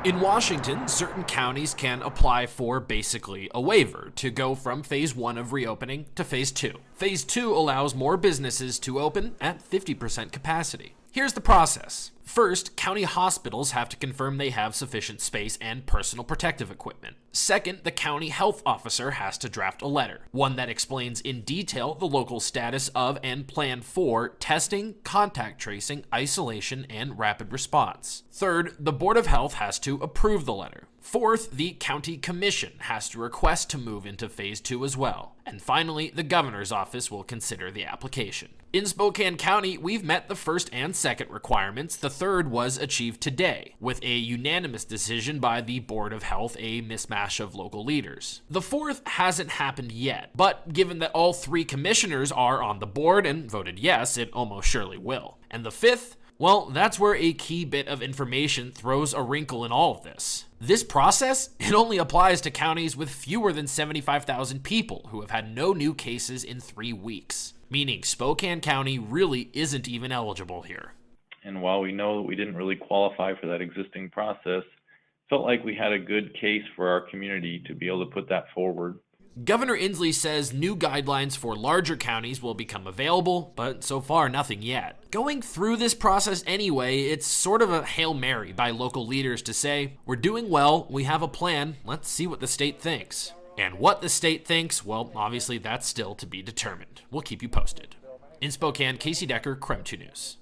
In Washington, certain counties can apply for basically a waiver to go from phase 1 of reopening to phase 2. Phase 2 allows more businesses to open at 50% capacity. Here's the process. First, county hospitals have to confirm they have sufficient space and personal protective equipment. Second, the county health officer has to draft a letter, one that explains in detail the local status of and plan for testing, contact tracing, isolation, and rapid response. Third, the Board of Health has to approve the letter. Fourth, the county commission has to request to move into phase 2 as well. And finally, the governor's office will consider the application. In Spokane County, we've met the first and second requirements. The third was achieved today, with a unanimous decision by the Board of Health, a mismatch of local leaders. The fourth hasn't happened yet, but given that all 3 commissioners are on the board and voted yes, it almost surely will. And the fifth? Well, that's where a key bit of information throws a wrinkle in all of this. This process, it only applies to counties with fewer than 75,000 people who have had no new cases in 3 weeks, meaning Spokane County really isn't even eligible here. And while we know that we didn't really qualify for that existing process, felt like we had a good case for our community to be able to put that forward. Governor Inslee says new guidelines for larger counties will become available, but so far nothing yet. Going through this process anyway, it's sort of a Hail Mary by local leaders to say, we're doing well, we have a plan, let's see what the state thinks. And what the state thinks, well, obviously that's still to be determined. We'll keep you posted. In Spokane, Casey Decker, KREM 2 News.